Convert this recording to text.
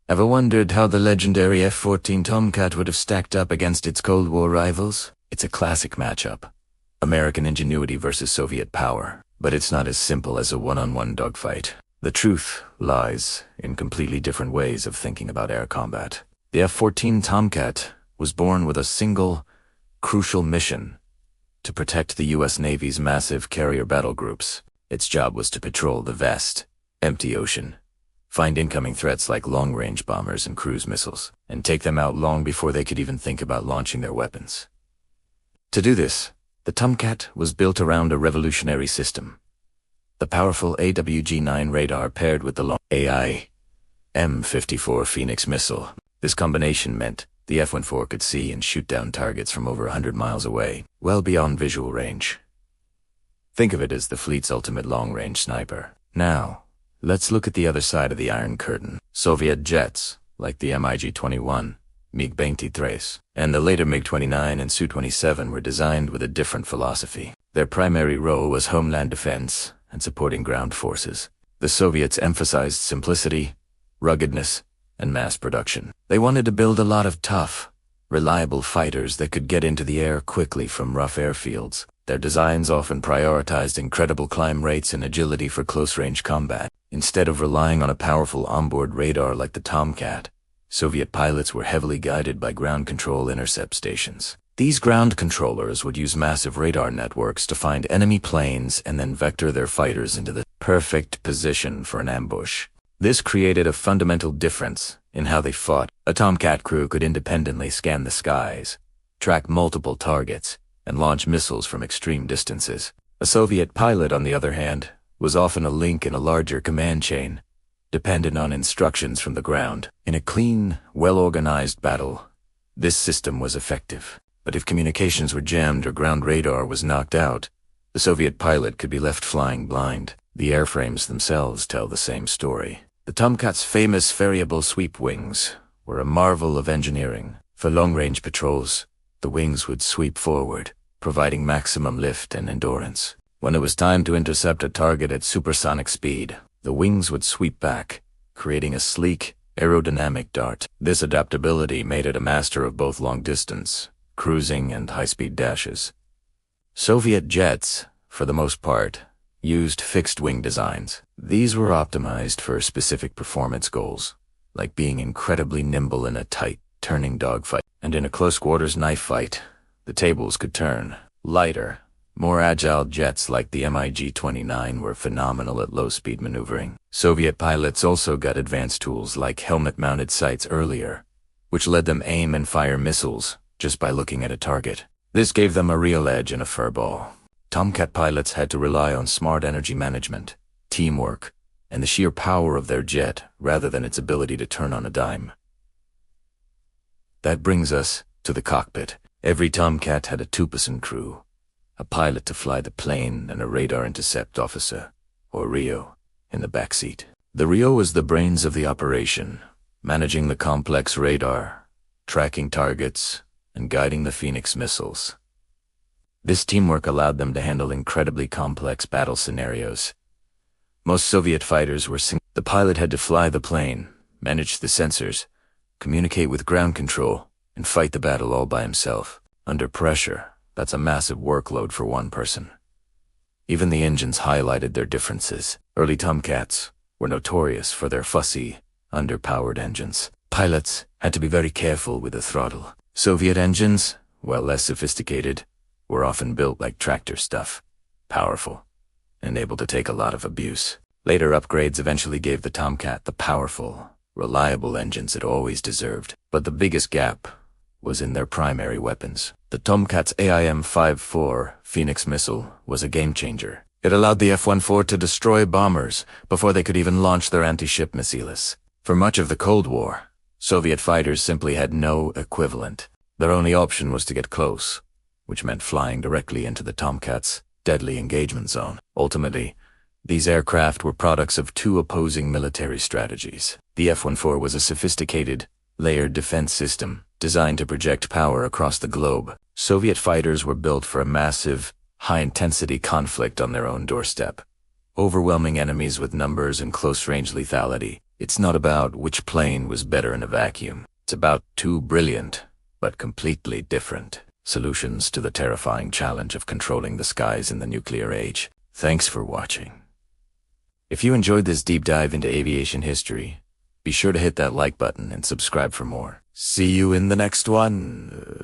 Ever wondered how the legendary F-14 Tomcat would have stacked up against its Cold War rivals? It's a classic matchup. American ingenuity versus Soviet power. But it's not as simple as a one-on-one dogfight. The truth lies in completely different ways of thinking about air combat. The F-14 Tomcat was born with a single, crucial mission: to protect the U.S. Navy's massive carrier battle groups. Its job was to patrol the vast, empty ocean, find incoming threats like long-range bombers and cruise missiles, and take them out long before they could even think about launching their weapons. To do this, the Tomcat was built around a revolutionary system. The powerful AWG-9 radar paired with the long AI M54 Phoenix missile. This combination meant the F-14 could see and shoot down targets from over 100 miles away, well beyond visual range. Think of it as the fleet's ultimate long-range sniper. Now, let's look at the other side of the Iron Curtain. Soviet jets, like the MiG-21, MiG-23, and the later MiG-29 and Su-27 were designed with a different philosophy. Their primary role was homeland defense and supporting ground forces. The Soviets emphasized simplicity, ruggedness, and mass production. They wanted to build a lot of tough, reliable fighters that could get into the air quickly from rough airfields. Their designs often prioritized incredible climb rates and agility for close-range combat. Instead of relying on a powerful onboard radar like the Tomcat, Soviet pilots were heavily guided by ground control intercept stations. These ground controllers would use massive radar networks to find enemy planes and then vector their fighters into the perfect position for an ambush. This created a fundamental difference in how they fought. A Tomcat crew could independently scan the skies, track multiple targets, and launch missiles from extreme distances. A Soviet pilot, on the other hand, was often a link in a larger command chain, dependent on instructions from the ground. In a clean, well-organized battle, this system was effective. But if communications were jammed or ground radar was knocked out, the Soviet pilot could be left flying blind. The airframes themselves tell the same story. The Tomcat's famous variable sweep wings were a marvel of engineering. For long-range patrols, the wings would sweep forward, providing maximum lift and endurance. When it was time to intercept a target at supersonic speed, the wings would sweep back, creating a sleek, aerodynamic dart. This adaptability made it a master of both long-distance, cruising, and high-speed dashes. Soviet jets, for the most part, used fixed-wing designs. These were optimized for specific performance goals, like being incredibly nimble in a tight, turning dogfight. And in a close-quarters knife fight, the tables could turn. Lighter, more agile jets like the MiG-29 were phenomenal at low-speed maneuvering. Soviet pilots also got advanced tools like helmet-mounted sights earlier, which let them aim and fire missiles just by looking at a target. This gave them a real edge in a furball. Tomcat pilots had to rely on smart energy management, teamwork, and the sheer power of their jet rather than its ability to turn on a dime. That brings us to the cockpit. Every Tomcat had a two-person crew, a pilot to fly the plane and a radar intercept officer, or RIO, in the backseat. The RIO was the brains of the operation, managing the complex radar, tracking targets, and guiding the Phoenix missiles. This teamwork allowed them to handle incredibly complex battle scenarios. Most Soviet fighters were the pilot had to fly the plane, manage the sensors, communicate with ground control, and fight the battle all by himself. Under pressure, that's a massive workload for one person. Even the engines highlighted their differences. Early Tomcats were notorious for their fussy, underpowered engines. Pilots had to be very careful with the throttle. Soviet engines, while less sophisticated, were often built like tractor stuff, powerful, and able to take a lot of abuse. Later upgrades eventually gave the Tomcat the powerful, reliable engines it always deserved. But the biggest gap was in their primary weapons. The Tomcat's AIM-54 Phoenix missile was a game-changer. It allowed the F-14 to destroy bombers before they could even launch their anti-ship missiles. For much of the Cold War, Soviet fighters simply had no equivalent. Their only option was to get close, which meant flying directly into the Tomcat's deadly engagement zone. Ultimately, these aircraft were products of two opposing military strategies. The F-14 was a sophisticated, layered defense system designed to project power across the globe. Soviet fighters were built for a massive, high-intensity conflict on their own doorstep, overwhelming enemies with numbers and close-range lethality. It's not about which plane was better in a vacuum. It's about two brilliant, but completely different solutions to the terrifying challenge of controlling the skies in the nuclear age. Thanks for watching. If you enjoyed this deep dive into aviation history, be sure to hit that like button and subscribe for more. See you in the next one.